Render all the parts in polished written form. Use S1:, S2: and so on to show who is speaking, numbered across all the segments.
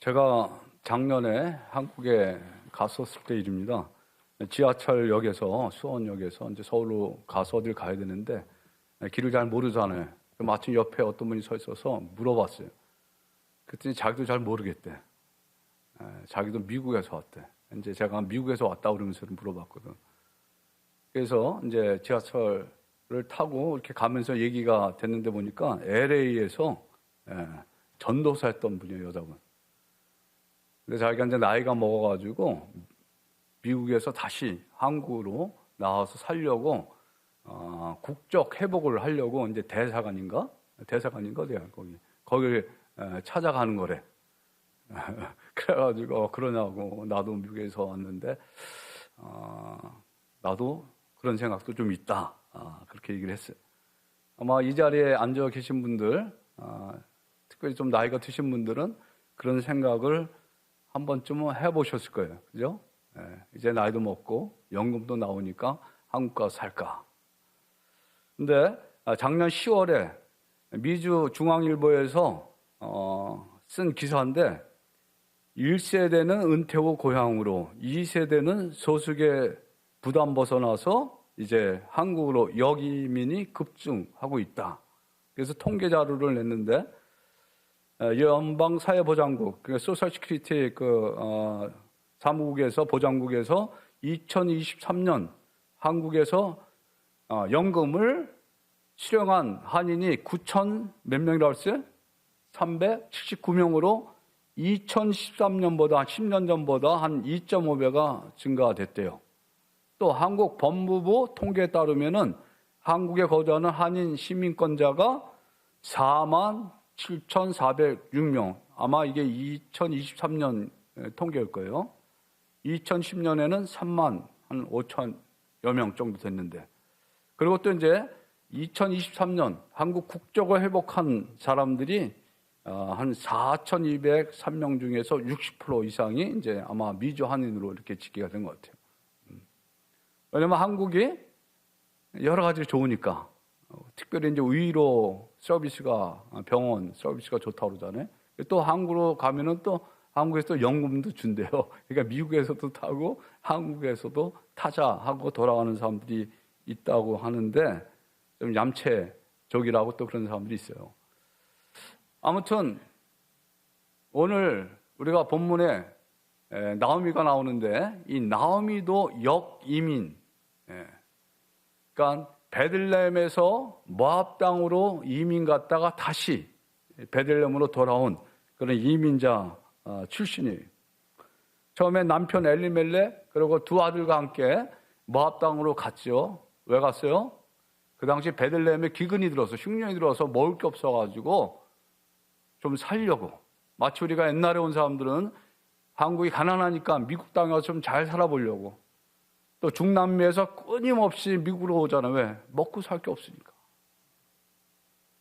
S1: 제가 작년에 한국에 갔었을 때 일입니다. 지하철역에서 수원역에서 이제 서울로 가서 어딜 가야 되는데 길을 잘 모르잖아요. 마침 옆에 어떤 분이 서 있어서 물어봤어요. 그랬더니 자기도 잘 모르겠대. 자기도 미국에서 왔대. 이제 제가 미국에서 왔다 그러면서 물어봤거든. 그래서 이제 지하철을 타고 이렇게 가면서 얘기가 됐는데 보니까 LA에서 전도사 했던 분이에요, 여자분. 근데 자기가 이제 나이가 먹어가지고 미국에서 다시 한국으로 나와서 살려고 국적 회복을 하려고 이제 대사관인가 어디야 거기 찾아가는 거래. 그래가지고 그러냐고 나도 미국에서 왔는데 나도 그런 생각도 좀 있다. 그렇게 얘기를 했어요. 아마 이 자리에 앉아 계신 분들, 특별히 좀 나이가 드신 분들은 그런 생각을 한 번쯤은 해보셨을 거예요. 그죠? 이제 나이도 먹고 연금도 나오니까 한국 가서 살까. 근데 작년 10월에 미주 중앙일보에서 쓴 기사인데 1세대는 은퇴 후 고향으로, 2세대는 소득의 부담 벗어나서 이제 한국으로 역이민이 급증하고 있다. 그래서 통계 자료를 냈는데 연방사회보장국, 그러니까 소셜시큐리티 사무국에서 보장국에서 2023년 한국에서 연금을 수령한 한인이 9천 몇 명이라고 했어요? 379명으로 2013년보다 10년 전보다 한 2.5배가 증가됐대요. 또 한국 법무부 통계에 따르면은 한국에 거주하는 한인 시민권자가 47,406명. 아마 이게 2023년 통계일 거예요. 2010년에는 3만 한 5천여 명 정도 됐는데. 그리고 또 이제 2023년 한국 국적을 회복한 사람들이 한 4,203명 중에서 60% 이상이 이제 아마 미주 한인으로 이렇게 집계가 된 것 같아요. 왜냐면 한국이 여러 가지 좋으니까. 특별히 이제 의료 서비스가, 병원 서비스가 좋다고 그러잖아요. 또 한국으로 가면은 또 한국에서 또 연금도 준대요. 그러니까 미국에서도 타고 한국에서도 타자 하고 돌아가는 사람들이 있다고 하는데 좀 얌체족이라고 또 그런 사람들이 있어요. 아무튼 오늘 우리가 본문에 나오미가 나오는데 이 나오미도 역이민, 그러니까 베들레헴에서 모압 땅으로 이민 갔다가 다시 베들레헴으로 돌아온 그런 이민자 출신이에요. 처음에 남편 엘리멜렉 그리고 두 아들과 함께 모압 땅으로 갔죠. 왜 갔어요? 그 당시 베들레헴에 기근이 들어서 흉년이 들어서 먹을 게 없어가지고 좀 살려고. 마치 우리가 옛날에 온 사람들은 한국이 가난하니까 미국 땅에 와서 좀 잘 살아보려고. 또 중남미에서 끊임없이 미국으로 오잖아요. 왜? 먹고 살 게 없으니까.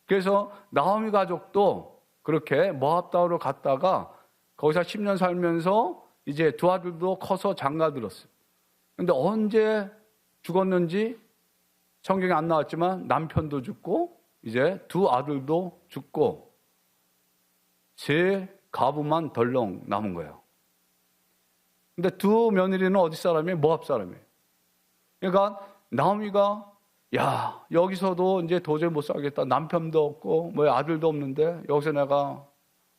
S1: 그래서 나오미 가족도 그렇게 모압 땅으로 갔다가 거기서 10년 살면서 이제 두 아들도 커서 장가들었어요. 근데 언제 죽었는지 성경에 안 나왔지만 남편도 죽고 이제 두 아들도 죽고 세 가부만 덜렁 남은 거예요. 근데 두 며느리는 어디 사람이에요? 모압 사람이에요. 그러니까 나오미가 야 여기서도 이제 도저히 못 살겠다. 남편도 없고 뭐 아들도 없는데 여기서 내가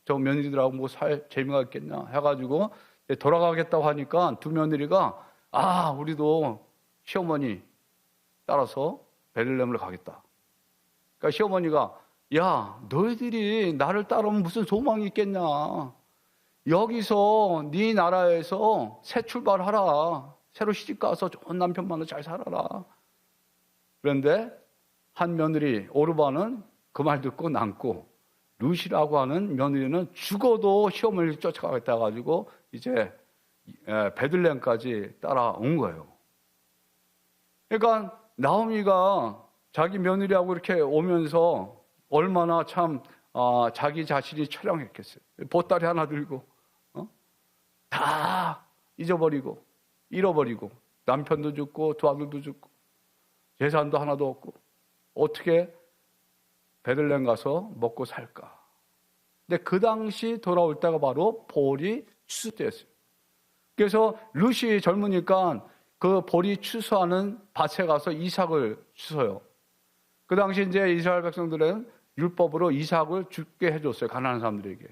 S1: 저 며느리들하고 뭐 살 재미가 있겠냐 해가지고 돌아가겠다고 하니까 두 며느리가 우리도 시어머니 따라서 베들레헴으로 가겠다. 그러니까 시어머니가 야 너희들이 나를 따르면 무슨 소망이 있겠냐. 여기서 네 나라에서 새 출발하라. 새로 시집가서 좋은 남편 만나 잘 살아라. 그런데 한 며느리 오르바는 그 말 듣고 남고 루시라고 하는 며느리는 죽어도 시어머니를 쫓아가겠다 가지고 이제 베들레헴까지 따라온 거예요. 그러니까 나오미가 자기 며느리하고 이렇게 오면서 얼마나 참 자기 자신이 처량했겠어요. 보따리 하나 들고 다 잊어버리고 잃어버리고 남편도 죽고 두 아들도 죽고 재산도 하나도 없고 어떻게 베들레헴 가서 먹고 살까? 근데 그 당시 돌아올 때가 바로 볼이 추수때였어요. 그래서 룻이 젊으니까 그 볼이 추수하는 밭에 가서 이삭을 주서요. 그 당시 이제 이스라엘 백성들은 율법으로 이삭을 죽게 해줬어요. 가난한 사람들에게.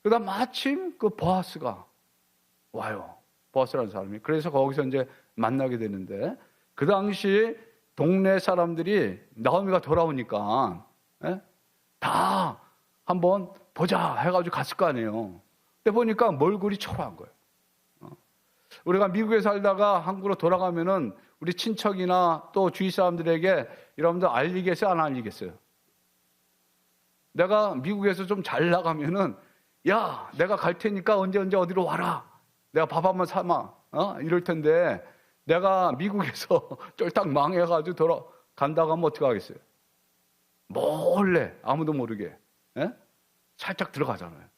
S1: 그다음 마침 그 보아스가 와요. 보아스라는 사람이. 그래서 거기서 이제 만나게 되는데 그 당시 동네 사람들이 나오미가 돌아오니까 다 한번 보자 해가지고 갔을 거 아니에요. 근데 보니까 몰골이 초라한 거예요. 우리가 미국에 살다가 한국으로 돌아가면은 우리 친척이나 또 주위 사람들에게 여러분들 알리겠어요? 안 알리겠어요? 내가 미국에서 좀 잘 나가면은 야, 내가 갈 테니까 언제 어디로 와라. 내가 밥 한번 사마. 이럴 텐데 내가 미국에서 쫄딱 망해가지고 돌아간다고 하면 어떻게 하겠어요? 몰래 아무도 모르게 살짝 들어가잖아요.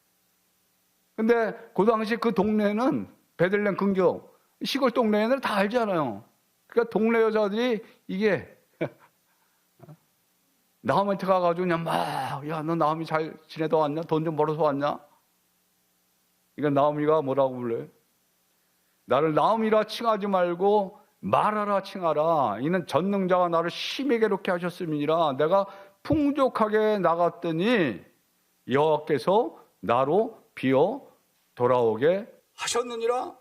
S1: 근데 그 당시 그 동네는 베들레헴 근교 시골 동네에는 다 알잖아요. 그러니까 동네 여자들이 이게 나오미한테 가가지고 그냥 막 야, 너 나오미 잘 지내다 왔냐? 돈 좀 벌어서 왔냐? 그러니까 나오미가 뭐라고 불러요? 나를 나오미라 칭하지 말고 마라라 칭하라. 이는 전능자가 나를 심히 괴롭게 하셨음이니라. 내가 풍족하게 나갔더니 여호와께서 나로 비어 돌아오게 하셨느니라.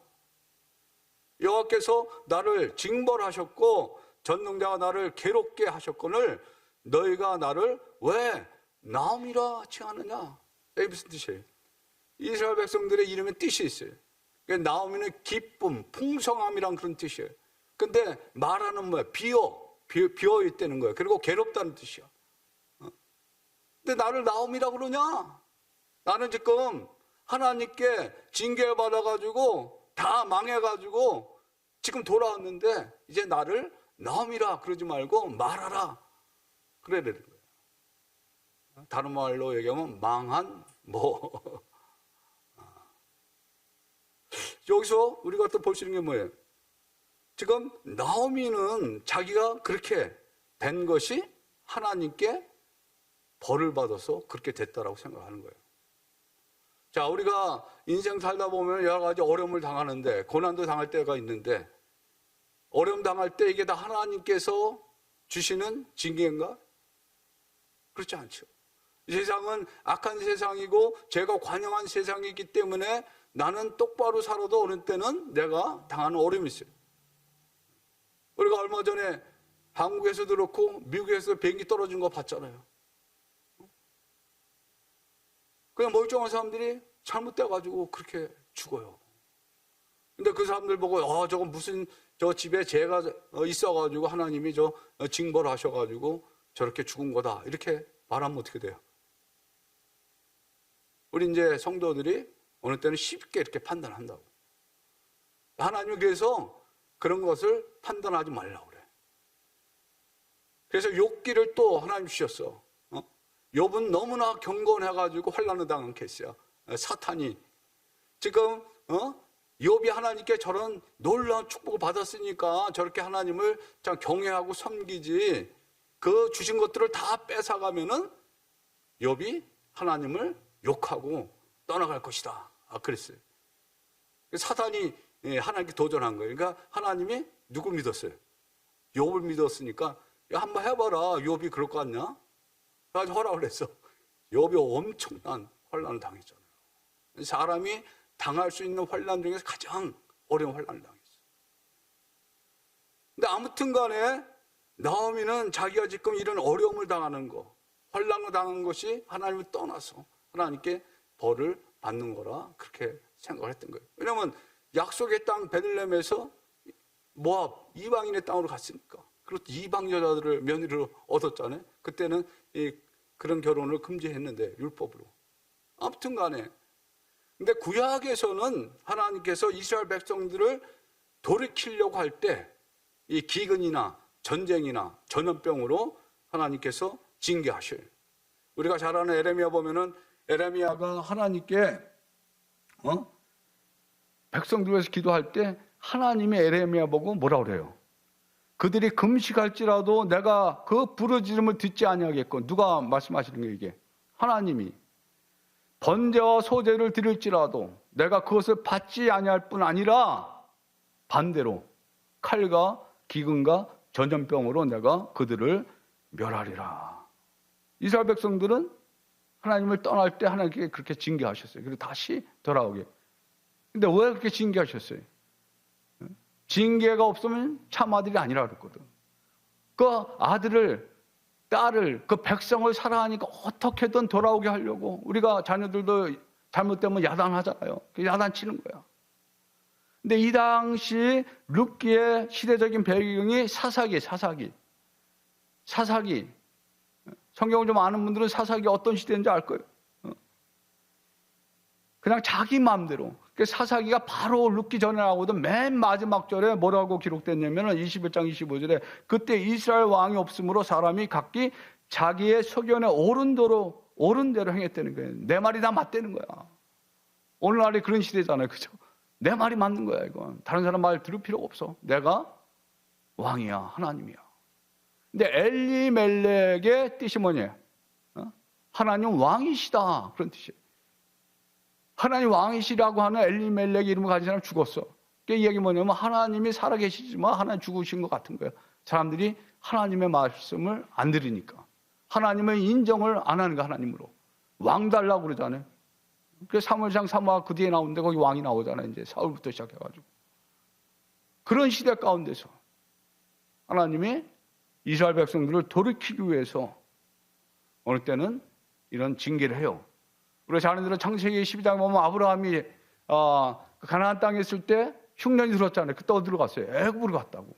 S1: 여호와께서 나를 징벌하셨고 전능자가 나를 괴롭게 하셨거늘 너희가 나를 왜 나오미라 칭하느냐? 이게 무슨 뜻이에요? 이스라엘 백성들의 이름에 뜻이 있어요. 나오미는 기쁨, 풍성함이란 그런 뜻이에요. 근데 마라는 뭐야? 비어 있다는 거예요. 그리고 괴롭다는 뜻이야. 근데 나를 나오미라고 그러냐? 나는 지금 하나님께 징계를 받아가지고 다 망해가지고 지금 돌아왔는데 이제 나를 나오미라 그러지 말고 말하라 그래야 되는 거예요. 다른 말로 얘기하면 망한 뭐. 여기서 우리가 또 볼 수 있는 게 뭐예요? 지금 나오미는 자기가 그렇게 된 것이 하나님께 벌을 받아서 그렇게 됐다라고 생각하는 거예요. 자, 우리가 인생 살다 보면 여러 가지 어려움을 당하는데 고난도 당할 때가 있는데 어려움 당할 때 이게 다 하나님께서 주시는 징계인가? 그렇지 않죠. 이 세상은 악한 세상이고 죄가 관영한 세상이기 때문에 나는 똑바로 살아도 어느 때는 내가 당하는 어려움이 있어요. 우리가 얼마 전에 한국에서도 그렇고 미국에서 비행기 떨어진 거 봤잖아요. 그냥 멀쩡한 사람들이 잘못돼가지고 그렇게 죽어요. 근데 그 사람들 보고 저건 무슨 저 집에 죄가 있어가지고 하나님이 저 징벌 하셔가지고 저렇게 죽은 거다 이렇게 말하면 어떻게 돼요? 우리 이제 성도들이 어느 때는 쉽게 이렇게 판단한다고. 하나님은 그래서 그런 것을 판단하지 말라고 그래. 그래서 욥기를 또 하나님 주셨어. 욥은 너무나 경건해가지고 환난을 당한 케이스야. 사탄이 지금 욥이 하나님께 저런 놀라운 축복을 받았으니까 저렇게 하나님을 참 경외하고 섬기지. 그 주신 것들을 다 뺏어가면은 욥이 하나님을 욕하고 떠나갈 것이다. 그랬어요. 사탄이 하나님께 도전한 거예요. 그러니까 하나님이 누굴 믿었어요? 욥을 믿었으니까 야, 한번 해봐라. 욥이 그럴 것 같냐? 그래서 허락을 했어. 욥이 엄청난 환난을 당했잖아요. 사람이 당할 수 있는 환난 중에서 가장 어려운 환난을 당했어요. 근데 아무튼 간에 나오미는 자기가 지금 이런 어려움을 당하는 거, 환난을 당한 것이 하나님을 떠나서 하나님께 벌을 받는 거라 그렇게 생각을 했던 거예요. 왜냐하면 약속의 땅 베들레헴에서 모압 이방인의 땅으로 갔으니까. 그리고 이방 여자들을 며느리로 얻었잖아요. 그때는 그런 결혼을 금지했는데 율법으로. 아무튼 간에 근데 구약에서는 하나님께서 이스라엘 백성들을 돌이키려고 할 때 이 기근이나 전쟁이나 전염병으로 하나님께서 징계하셔요. 우리가 잘 아는 에레미야 보면은 에레미야가 하나님께 백성들 위해서 기도할 때 하나님이 에레미야 보고 뭐라 그래요? 그들이 금식할지라도 내가 그 부르짖음을 듣지 아니하겠고. 누가 말씀하시는 거예요 이게? 하나님이 번제와 소제를 드릴지라도 내가 그것을 받지 아니할 뿐 아니라 반대로 칼과 기근과 전염병으로 내가 그들을 멸하리라. 이스라엘 백성들은 하나님을 떠날 때 하나님께 그렇게 징계하셨어요. 그리고 다시 돌아오게. 근데 왜 그렇게 징계하셨어요? 징계가 없으면 참 아들이 아니라 그랬거든. 그 아들을, 딸을, 그 백성을 사랑하니까 어떻게든 돌아오게 하려고. 우리가 자녀들도 잘못되면 야단하잖아요. 야단치는 거야. 근데 이 당시 룻기의 시대적인 배경이 사사기. 성경을 좀 아는 분들은 사사기 어떤 시대인지 알 거예요. 그냥 자기 마음대로. 사사기가 바로 룻기 전에 나오거든. 맨 마지막 절에 뭐라고 기록됐냐면 21장 25절에 그때 이스라엘 왕이 없으므로 사람이 각기 자기의 소견에 옳은 대로 행했다는 거예요. 내 말이 다 맞다는 거야. 오늘날이 그런 시대잖아요. 그죠? 내 말이 맞는 거야, 이건. 다른 사람 말 들을 필요가 없어. 내가 왕이야, 하나님이야. 근데 엘리멜렉의 뜻이 뭐냐? 하나님 왕이시다. 그런 뜻이에요. 하나님 왕이시라고 하는 엘리멜렉 이름을 가진 사람 죽었어. 그 이야기 뭐냐면 하나님이 살아계시지만 하나님 죽으신 것 같은 거예요. 사람들이 하나님의 말씀을 안 들으니까. 하나님의 인정을 안 하는 거 하나님으로. 왕 달라고 그러잖아요. 그래서 사무엘상 3화 그 뒤에 나오는데 거기 왕이 나오잖아요. 이제 사울부터 시작해가지고. 그런 시대 가운데서 하나님이 이스라엘 백성들을 돌이키기 위해서 어느 때는 이런 징계를 해요. 우리 자녀들은 창세기 12장 보면 아브라함이 가나안 땅에 있을 때 흉년이 들었잖아요. 그때 어디로 갔어요? 애굽으로 갔다고.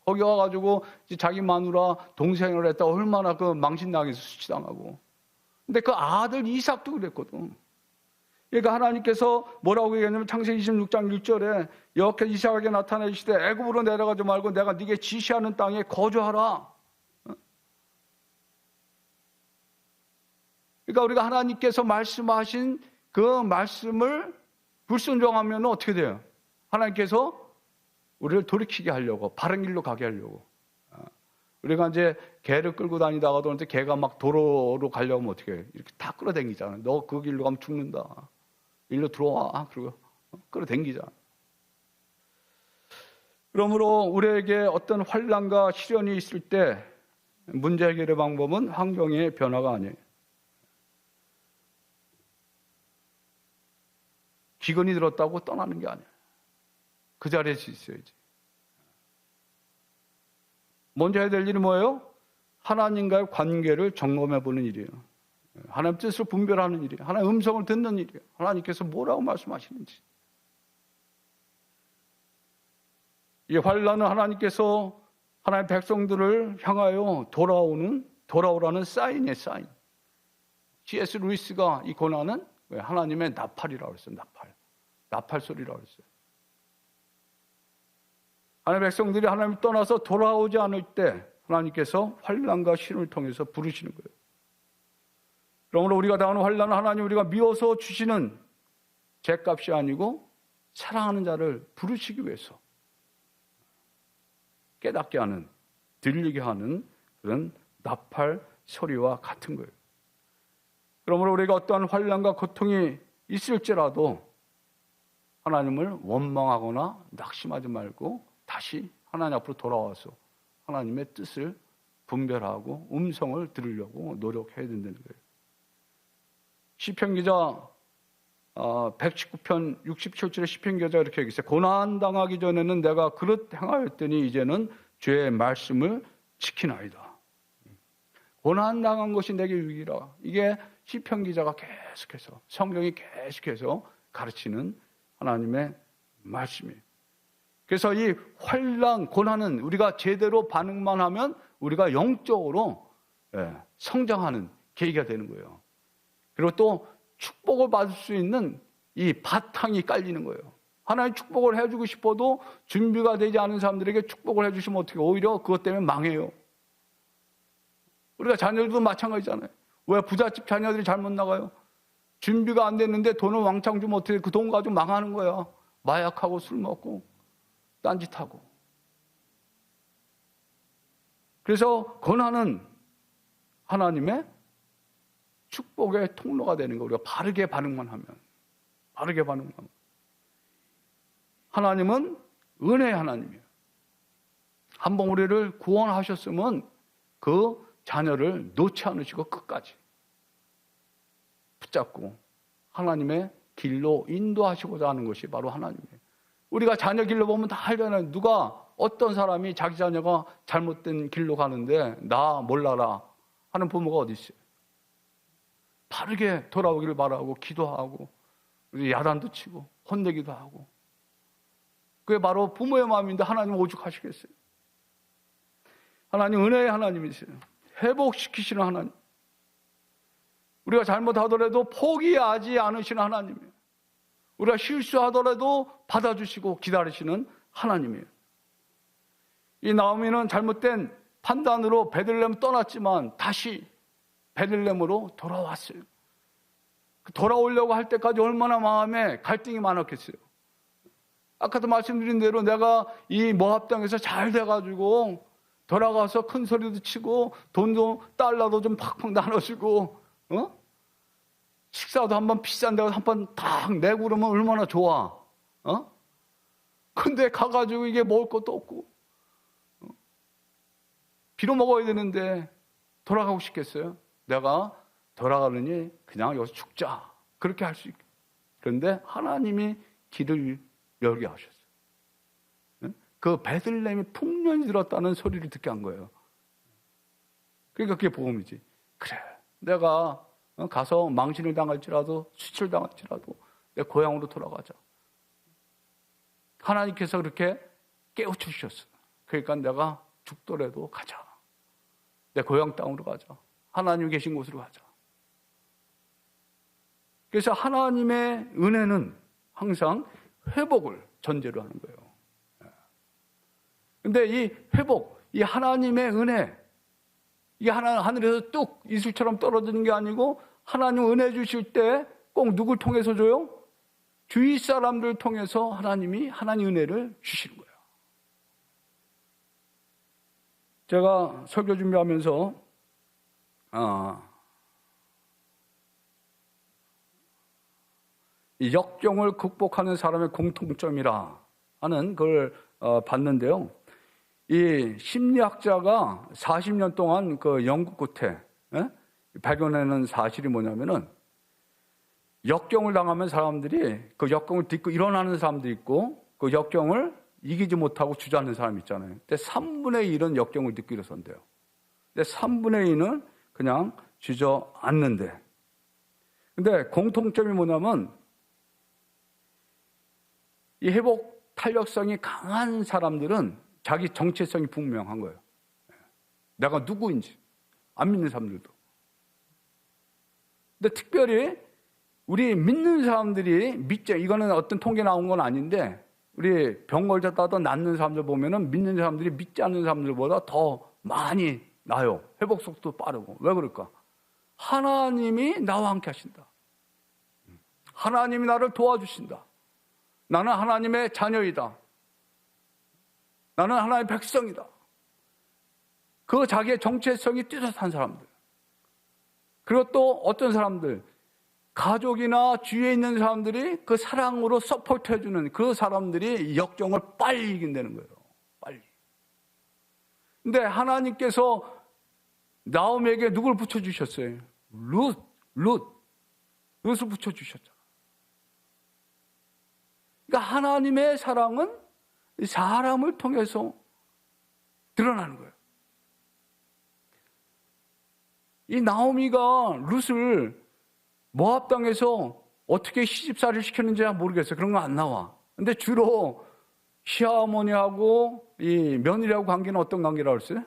S1: 거기 와가지고 자기 마누라 동생을 했다 얼마나 그 망신당해서 수치당하고. 근데 그 아들 이삭도 그랬거든. 그러니까 하나님께서 뭐라고 얘기했냐면 창세기 26장 1절에 여호와께서 이삭에게 나타내시되 애굽으로 내려가지 말고 내가 네게 지시하는 땅에 거주하라. 그러니까 우리가 하나님께서 말씀하신 그 말씀을 불순종하면 어떻게 돼요? 하나님께서 우리를 돌이키게 하려고, 바른 길로 가게 하려고. 우리가 이제 개를 끌고 다니다가도 이제 개가 막 도로로 가려고 하면 어떻게 해요? 이렇게 다 끌어당기잖아요. 너 그 길로 가면 죽는다. 일로 들어와. 그리고 끌어당기잖아. 그러므로 우리에게 어떤 환난과 시련이 있을 때 문제 해결의 방법은 환경의 변화가 아니에요. 기근이 들었다고 떠나는 게 아니에요. 그 자리에서 있어야지. 먼저 해야 될 일이 뭐예요? 하나님과의 관계를 점검해 보는 일이에요. 하나님 뜻을 분별하는 일이에요. 하나님 음성을 듣는 일이에요. 하나님께서 뭐라고 말씀하시는지. 이 환난은 하나님께서 하나님의 백성들을 향하여 돌아오라는 사인이에요, 사인. C.S. 루이스가 이 고난은 하나님의 나팔이라고 했어요, 나팔 소리라고 했어요. 하나님의 백성들이 하나님을 떠나서 돌아오지 않을 때 하나님께서 환난과 시련을 통해서 부르시는 거예요. 그러므로 우리가 당하는 환난은 하나님 우리가 미워서 주시는 죗값이 아니고 사랑하는 자를 부르시기 위해서 깨닫게 하는, 들리게 하는 그런 나팔 소리와 같은 거예요. 그러므로 우리가 어떠한 환난과 고통이 있을지라도 하나님을 원망하거나 낙심하지 말고 다시 하나님 앞으로 돌아와서 하나님의 뜻을 분별하고 음성을 들으려고 노력해야 된다는 거예요. 시편 기자 119편 67절에 시편 기자가 이렇게 얘기했어요. 고난당하기 전에는 내가 그릇 행하였더니 이제는 주의 말씀을 지키나이다. 고난당한 것이 내게 유익이라. 이게 시편 기자가 계속해서 성경이 계속해서 가르치는 하나님의 말씀이에요. 그래서 이 환난, 고난은 우리가 제대로 반응만 하면 우리가 영적으로 성장하는 계기가 되는 거예요. 그리고 또 축복을 받을 수 있는 이 바탕이 깔리는 거예요. 하나님 축복을 해주고 싶어도 준비가 되지 않은 사람들에게 축복을 해주시면 어떻게 오히려 그것 때문에 망해요. 우리가 자녀들도 마찬가지잖아요. 왜 부잣집 자녀들이 잘못 나가요? 준비가 안 됐는데 돈을 왕창 주면 어떻게 그 돈 가지고 망하는 거야. 마약하고 술 먹고 딴짓하고. 그래서 고난은 하나님의 축복의 통로가 되는 거. 우리가 바르게 반응만 하면. 하나님은 은혜의 하나님이에요. 한번 우리를 구원하셨으면 그 자녀를 놓지 않으시고 끝까지 붙잡고 하나님의 길로 인도하시고자 하는 것이 바로 하나님이에요. 우리가 자녀 길로 보면 다 알잖아요. 누가 어떤 사람이 자기 자녀가 잘못된 길로 가는데 나 몰라라 하는 부모가 어디 있어요? 바르게 돌아오기를 바라고 기도하고 야단도 치고 혼내기도 하고. 그게 바로 부모의 마음인데 하나님은 오죽하시겠어요? 하나님 은혜의 하나님이세요. 회복시키시는 하나님. 우리가 잘못하더라도 포기하지 않으시는 하나님이에요. 우리가 실수하더라도 받아주시고 기다리시는 하나님이에요. 이 나오미는 잘못된 판단으로 베들레헴 떠났지만 다시 베들레헴으로 돌아왔어요. 돌아오려고 할 때까지 얼마나 마음에 갈등이 많았겠어요. 아까도 말씀드린 대로 내가 이 모압 땅에서 잘 돼가지고 돌아가서 큰 소리도 치고 돈도 달러도 좀 팍팍 나눠주고 식사도 한번 비싼 데 가서 한번 딱 내고 그러면 얼마나 좋아. 근데 가가지고 이게 먹을 것도 없고 비로 먹어야 되는데 돌아가고 싶겠어요? 내가 돌아가느니 그냥 여기서 죽자. 그렇게 할 수 있게. 그런데 하나님이 길을 열게 하셨어요. 그 베들레헴이 풍년이 들었다는 소리를 듣게 한 거예요. 그러니까 그게 복음이지. 그래, 내가 가서 망신을 당할지라도 수출당할지라도 내 고향으로 돌아가자. 하나님께서 그렇게 깨우쳐주셨어요. 그러니까 내가 죽더라도 가자. 내 고향 땅으로 가자. 하나님 계신 곳으로 가자. 그래서 하나님의 은혜는 항상 회복을 전제로 하는 거예요. 근데 이 회복, 이 하나님의 은혜, 이게 하늘에서 뚝 이슬처럼 떨어지는 게 아니고 하나님 은혜 주실 때 꼭 누굴 통해서 줘요? 주위 사람들 통해서 하나님이 하나님 은혜를 주시는 거예요. 제가 설교 준비하면서 이 역경을 극복하는 사람의 공통점이라 하는 걸 봤는데요. 이 심리학자가 40년 동안 그 영국 끝에 발견하는 사실이 뭐냐면은 역경을 당하면 사람들이 그 역경을 딛고 일어나는 사람도 있고 그 역경을 이기지 못하고 주저앉는 사람이 있잖아요. 근데 3분의 1은 역경을 딛고 일어선대요. 근데 3분의 2는 그냥 주저앉는데. 근데 공통점이 뭐냐면 이 회복 탄력성이 강한 사람들은 자기 정체성이 분명한 거예요. 내가 누구인지 안 믿는 사람들도. 근데 특별히 우리 믿는 사람들이 믿죠. 이거는 어떤 통계 나온 건 아닌데 우리 병 걸렸다도 낫는 사람들 보면은 믿는 사람들이 믿지 않는 사람들보다 더 많이 나요. 회복 속도 빠르고. 왜 그럴까? 하나님이 나와 함께 하신다. 하나님이 나를 도와주신다. 나는 하나님의 자녀이다. 나는 하나님의 백성이다. 그 자기의 정체성이 뚜렷한 사람들. 그리고 또 어떤 사람들, 가족이나 주위에 있는 사람들이 그 사랑으로 서포트해주는 그 사람들이 역경을 빨리 이긴다는 거예요. 빨리. 근데 하나님께서 나오미에게 누굴 붙여주셨어요? 룻을 붙여주셨잖아. 그러니까 하나님의 사랑은 사람을 통해서 드러나는 거예요. 이 나오미가 룻을 모압 땅에서 어떻게 시집살이를 시켰는지 모르겠어요. 그런 거 안 나와. 근데 주로 시어머니하고 이 며느리하고 관계는 어떤 관계라고 했어요?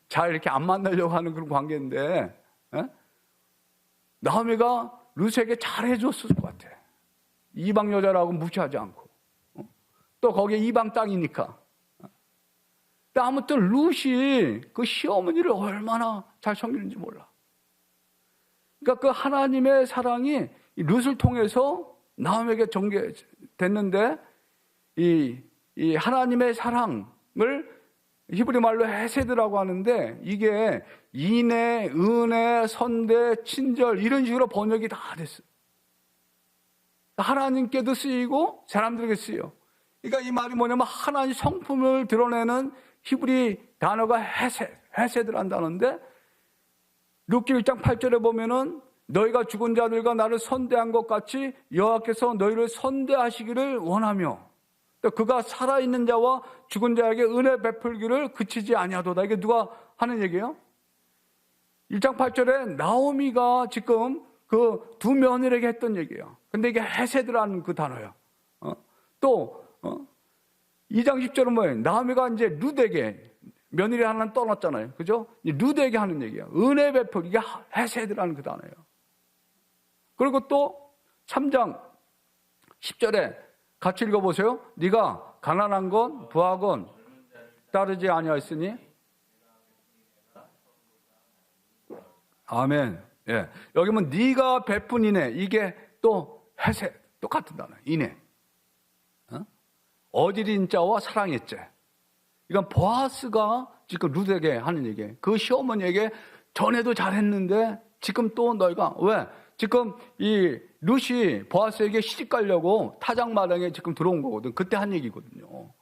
S1: 잘 이렇게 안 만나려고 하는 그런 관계인데 나오미가 룻에게 잘해줬을 것 같아. 이방 여자라고 무시하지 않고 또 거기에 이방 땅이니까. 근데 아무튼 룻이 그 시어머니를 얼마나 잘 섬기는지 몰라. 그러니까 그 하나님의 사랑이 룻을 통해서 나오미에게 전개됐는데 이 하나님의 사랑을 히브리 말로 헤세드라고 하는데 이게 인애, 은혜, 선대, 친절 이런 식으로 번역이 다 됐어요. 하나님께도 쓰이고 사람들에게 쓰여. 그러니까 이 말이 뭐냐면 하나님 성품을 드러내는 히브리 단어가 헤세드란 단어인데 룻기 1장 8절에 보면은 너희가 죽은 자들과 나를 선대한 것 같이 여호와께서 너희를 선대하시기를 원하며 또 그가 살아있는 자와 죽은 자에게 은혜 베풀기를 그치지 아니하도다. 이게 누가 하는 얘기예요? 1장 8절에 나오미가 지금 그 두 며느리에게 했던 얘기예요. 근데 이게 헤세드라는 그 단어예요. 또 2장 10절은 뭐예요? 나오미가 이제 룻에게 며느리 하나는 떠났잖아요. 그죠? 룻에게 하는 얘기예요. 은혜 베풀, 이게 헤세드라는 그 단어예요. 그리고 또 3장 10절에 같이 읽어보세요. 네가 가난한 건 부하건 따르지 아니하였으니 아멘. 예. 여기 보면 네가 베푼 인애, 이게 또 헤세, 똑같은 단어예요. 인애. 어디린 자와 사랑의 자. 이건 보아스가 지금 룻에게 하는 얘기예요. 그 시어머니에게 전에도 잘했는데 지금 또 너희가 왜? 지금 이 룻이 보아스에게 시집 가려고 타작마당에 지금 들어온 거거든. 그때 한 얘기거든요.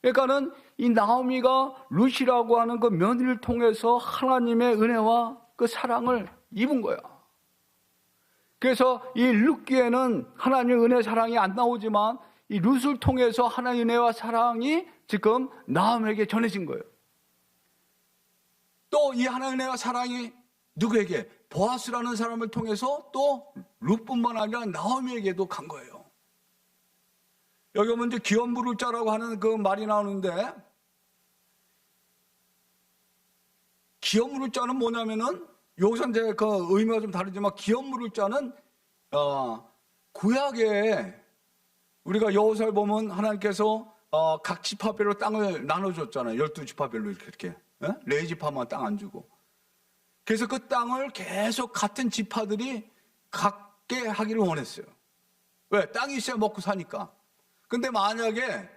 S1: 그러니까는 이 나오미가 룻이라고 하는 그 며느리를 통해서 하나님의 은혜와 그 사랑을 입은 거야. 그래서 이 룻기에는 하나님의 은혜 사랑이 안 나오지만 이 룻을 통해서 하나님의 은혜와 사랑이 지금 나오미에게 전해진 거예요. 또 이 하나님의 은혜와 사랑이 누구에게? 보아스라는 사람을 통해서 또 룻뿐만 아니라 나오미에게도 간 거예요. 여기 보면 이제 기업 물을 자라고 하는 그 말이 나오는데 기업 물을 자는 뭐냐면은 여기서 이제 그 의미가 좀 다르지만 기업 물을 자는 구약에 우리가 여호수아를 보면 하나님께서 각 지파별로 땅을 나눠줬잖아요. 12지파별로 이렇게. 레위지파만 땅 안 주고. 그래서 그 땅을 계속 같은 지파들이 갖게 하기를 원했어요. 왜? 땅이 있어야 먹고 사니까. 근데 만약에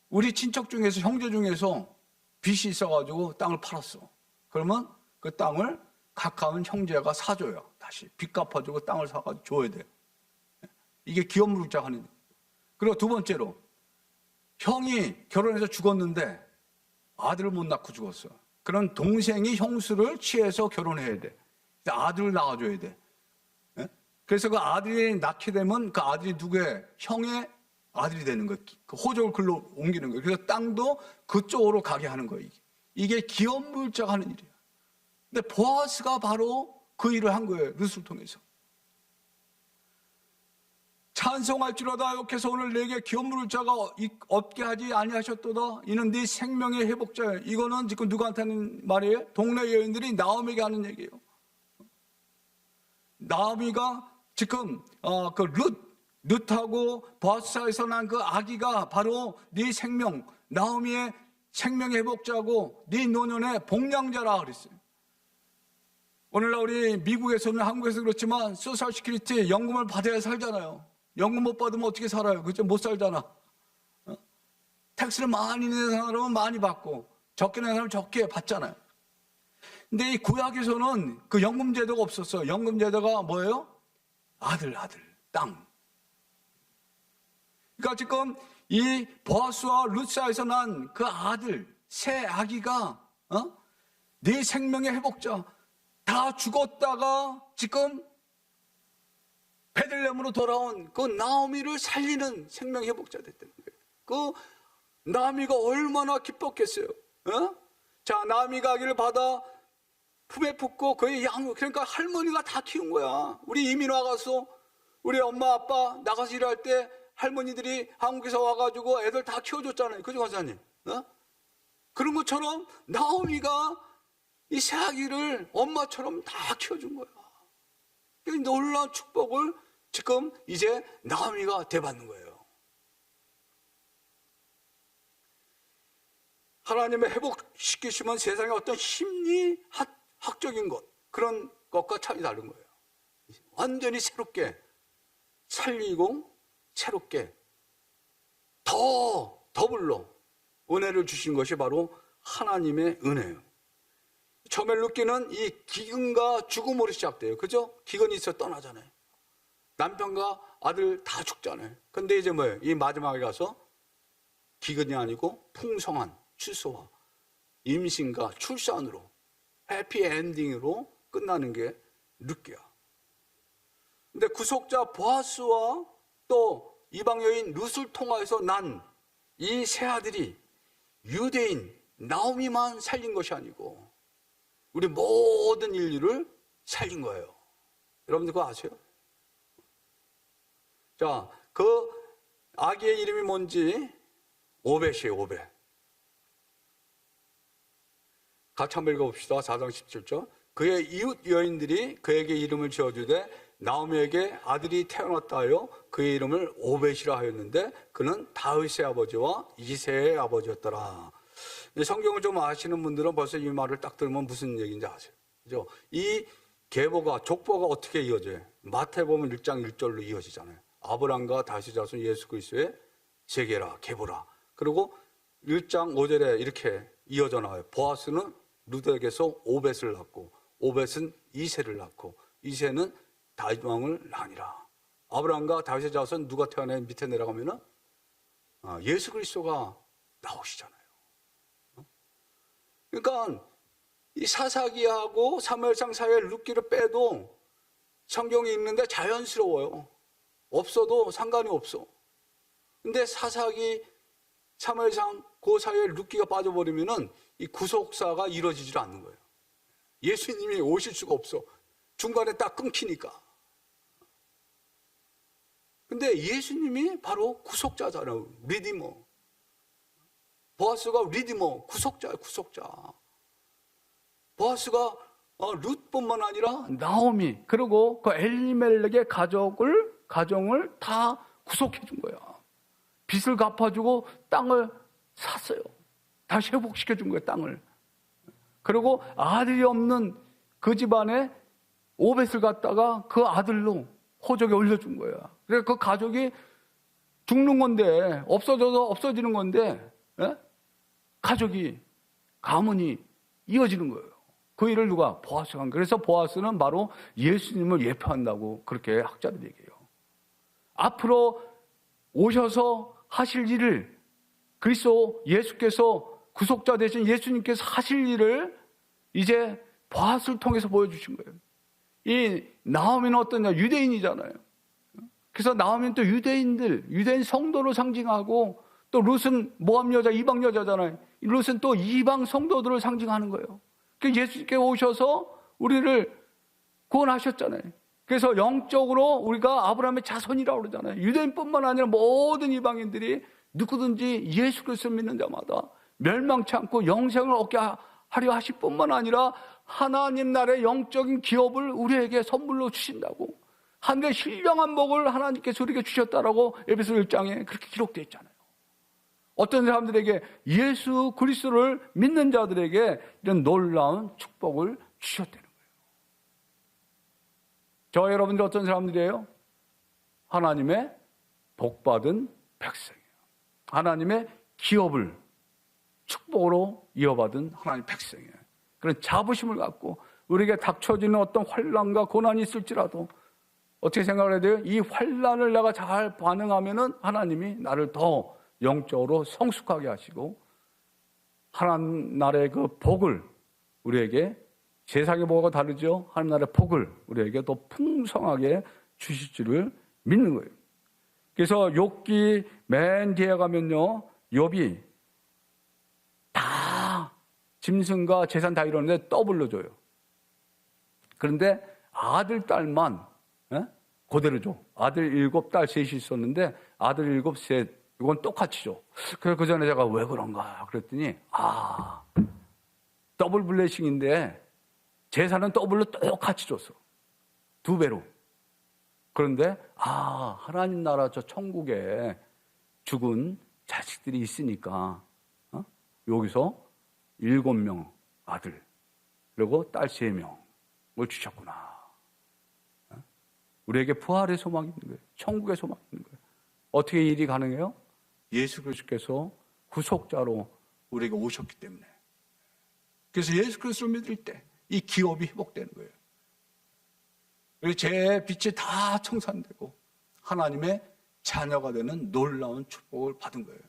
S1: 우리 친척 중에서 형제 중에서 빚이 있어가지고 땅을 팔았어. 그러면 그 땅을 가까운 형제가 사줘요. 다시 빚 갚아주고 땅을 사가지고 줘야 돼요. 이게 기업 물자 하는. 그리고 두 번째로 형이 결혼해서 죽었는데 아들을 못 낳고 죽었어. 그런 동생이 형수를 취해서 결혼해야 돼. 아들을 낳아줘야 돼. 그래서 그 아들이 낳게 되면 그 아들이 누구의? 형의 아들이 되는 거예요. 그 호적을 글로 옮기는 거예요. 그래서 땅도 그쪽으로 가게 하는 거예요. 이게 기업 물자가 하는 일이에요. 근데 보아스가 바로 그 일을 한 거예요. 룻을 통해서. 찬송할지로다 여호와께서 오늘 내게 기업 물을 자가 없게 하지 아니하셨도다. 이는 네 생명의 회복자예요. 이거는 지금 누구한테 하는 말이에요? 동네 여인들이 나오미에게 하는 얘기예요. 나오미가 지금 그 룻하고 보아스에서 난 그 아기가 바로 네 생명, 나오미의 생명의 회복자고 네 노년의 복량자라 그랬어요. 오늘날 우리 미국에서는 한국에서 그렇지만 소셜 시큐리티 연금을 받아야 살잖아요. 연금 못 받으면 어떻게 살아요? 그죠? 못 살잖아. 텍스를 많이 내는 사람은 많이 받고 적게 내는 사람은 적게 받잖아요. 근데 이 구약에서는 그 연금 제도가 없었어요. 연금 제도가 뭐예요? 아들, 땅. 그러니까 지금 이 보아스와 룻 사이에서 난 그 아들, 새 아기가 네 생명의 회복자 다 죽었다가 지금 베들레헴으로 돌아온 그 나오미를 살리는 생명 회복자 됐다는 거예요. 그 나오미가 얼마나 기뻤겠어요. 자, 나오미가 아기를 받아 품에 품고 그의 양, 그러니까 할머니가 다 키운 거야. 우리 이민 와가서 우리 엄마 아빠 나가서 일할 때 할머니들이 한국에서 와가지고 애들 다 키워줬잖아요. 그죠, 권사님? 그런 것처럼 나오미가 이 새 아기를 엄마처럼 다 키워준 거야. 이 놀라운 축복을 지금 이제 나오미가 되받는 거예요. 하나님의 회복시키시면 세상의 어떤 심리학적인 것, 그런 것과 차이 다른 거예요. 완전히 새롭게 살리고 새롭게 더 더블로 은혜를 주신 것이 바로 하나님의 은혜예요. 처음에 룻기는 이 기근과 죽음으로 시작돼요. 그죠? 기근이 있어 떠나잖아요. 남편과 아들 다 죽잖아요. 근데 이제 뭐예요? 이 마지막에 가서 기근이 아니고 풍성한 추수와 임신과 출산으로 해피엔딩으로 끝나는 게 룻기야. 근데 구속자 보아스와 또 이방 여인 룻을 통해서 난 이 세 아들이 유대인 나오미만 살린 것이 아니고 우리 모든 인류를 살린 거예요. 여러분들 그거 아세요? 자, 그 아기의 이름이 뭔지 오벳이에요. 오벳. 같이 한번 읽어봅시다. 4장 17절. 그의 이웃 여인들이 그에게 이름을 지어주되 나오미에게 아들이 태어났다 하여 그의 이름을 오벳이라 하였는데 그는 다윗의 아버지와 이새의 아버지였더라. 성경을 좀 아시는 분들은 벌써 이 말을 딱 들으면 무슨 얘기인지 아세요. 그죠? 이 계보가, 족보가 어떻게 이어져요? 마태복음 1장 1절로 이어지잖아요. 아브람과 다윗의 자손 예수 그리스도의 세계라, 계보라. 그리고 1장 5절에 이렇게 이어져 나와요. 보아스는 룻에게서 오벳을 낳고 오벳은 이새를 낳고 이새는 다윗 왕을 낳으니라. 아브람과 다윗의 자손 누가 태어나요? 밑에 내려가면은 예수 그리스도가 나오시잖아요. 그러니까 이 사사기하고 사무엘상 사이의 룻기를 빼도 성경이 있는데 자연스러워요. 없어도 상관이 없어. 근데 사사기, 사무엘상 그 사이에 룻기가 빠져버리면은 이 구속사가 이루어지질 않는 거예요. 예수님이 오실 수가 없어. 중간에 딱 끊기니까. 근데 예수님이 바로 구속자잖아요. 리디머. 보아스가 리디머, 구속자예요. 구속자. 보아스가 룻뿐만 아니라 나오미, 그리고 그 엘리멜렉의 가정을 다 구속해 준 거야. 빚을 갚아주고 땅을 샀어요. 다시 회복시켜 준 거예요. 땅을. 그리고 아들이 없는 그 집안에 오벳을 갖다가 그 아들로 호적에 올려준 거야. 그래서 그 가족이 죽는 건데, 없어져서 없어지는 건데, 예? 가족이, 가문이 이어지는 거예요. 그 일을 누가? 보아스가 한 거예요. 그래서 보아스는 바로 예수님을 예표한다고 그렇게 학자들이 얘기해요. 앞으로 오셔서 하실 일을, 그리스도 예수께서 구속자 되신 예수님께서 하실 일을 이제 보아스를 통해서 보여주신 거예요. 이 나오미는 어떠냐? 유대인이잖아요. 그래서 나오미는 또 유대인 성도를 상징하고, 또 룻은 모함 여자, 이방 여자잖아요. 룻은 또 이방 성도들을 상징하는 거예요. 그래서 예수님께 오셔서 우리를 구원하셨잖아요. 그래서 영적으로 우리가 아브라함의 자손이라고 그러잖아요. 유대인뿐만 아니라 모든 이방인들이 누구든지 예수 그리스도를 믿는 자마다 멸망치 않고 영생을 얻게 하려 하실 뿐만 아니라 하나님 나라의 영적인 기업을 우리에게 선물로 주신다고, 하늘의 신령한 복을 하나님께서 우리에게 주셨다라고 에베소 1장에 그렇게 기록되어 있잖아요. 어떤 사람들에게, 예수 그리스도를 믿는 자들에게 이런 놀라운 축복을 주셨다는 거예요. 저 여러분들 어떤 사람들이에요? 하나님의 복받은 백성이에요. 하나님의 기업을 축복으로 이어받은 하나님의 백성이에요. 그런 자부심을 갖고 우리에게 닥쳐지는 어떤 환난과 고난이 있을지라도 어떻게 생각을 해야 돼요? 이 환난을 내가 잘 반응하면은 하나님이 나를 더 영적으로 성숙하게 하시고 하나님 나라의 그 복을 우리에게, 세상의 복과 다르죠. 하나님 나라의 복을 우리에게 더 풍성하게 주실 줄을 믿는 거예요. 그래서 욥기 맨 뒤에 가면요, 욥이 다 짐승과 재산 다 이러는데 더블로 줘요. 그런데 아들 딸만 그대로 줘. 아들 7, 딸 3이 있었는데 아들 7, 셋 이건 똑같이 줘. 그래서 그 전에 제가 왜 그런가 그랬더니 더블 블레싱인데 재산은 더블로 똑같이 줬어. 2배로. 그런데 하나님 나라 저 천국에 죽은 자식들이 있으니까 여기서 7명 아들 그리고 딸 3명을 주셨구나. 우리에게 부활의 소망이 있는 거예요. 천국의 소망이 있는 거예요. 어떻게 일이 가능해요? 예수 그리스도께서 구속자로 우리에게 오셨기 때문에.
S2: 그래서 예수 그리스도를 믿을 때 이 기업이 회복되는 거예요. 그리고 제 빛이 다 청산되고 하나님의 자녀가 되는 놀라운 축복을 받은 거예요.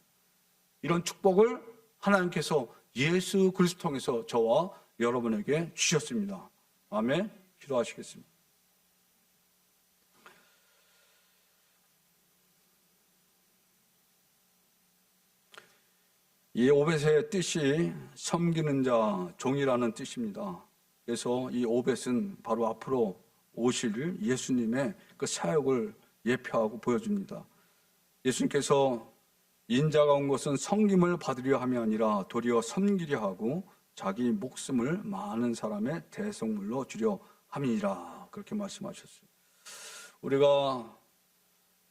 S2: 이런 축복을 하나님께서 예수 그리스도 통해서 저와 여러분에게 주셨습니다. 아멘. 기도하시겠습니다. 이 오벳의 뜻이 섬기는 자, 종이라는 뜻입니다. 그래서 이 오벳은 바로 앞으로 오실 예수님의 그 사역을 예표하고 보여줍니다. 예수님께서 인자가 온 것은 섬김을 받으려 함이 아니라 도리어 섬기려 하고 자기 목숨을 많은 사람의 대속물로 주려 함이니라. 그렇게 말씀하셨어요. 우리가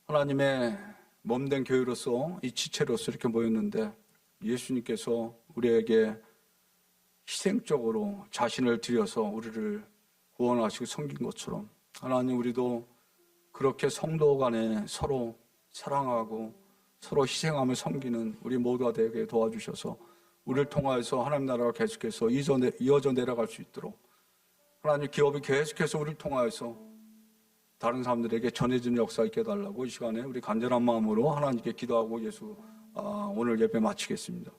S2: 하나님의 몸된 교회로서 이 지체로서 이렇게 모였는데 예수님께서 우리에게 희생적으로 자신을 드려서 우리를 구원하시고 섬긴 것처럼 하나님 우리도 그렇게 성도 간에 서로 사랑하고 서로 희생하며 섬기는 우리 모두가 되게 도와주셔서 우리를 통하여서 하나님 나라가 계속해서 이어져 내려갈 수 있도록 하나님 기업이 계속해서 우리를 통하여서 다른 사람들에게 전해지는 역사 있게 해달라고 이 시간에 우리 간절한 마음으로 하나님께 기도하고 오늘 예배 마치겠습니다.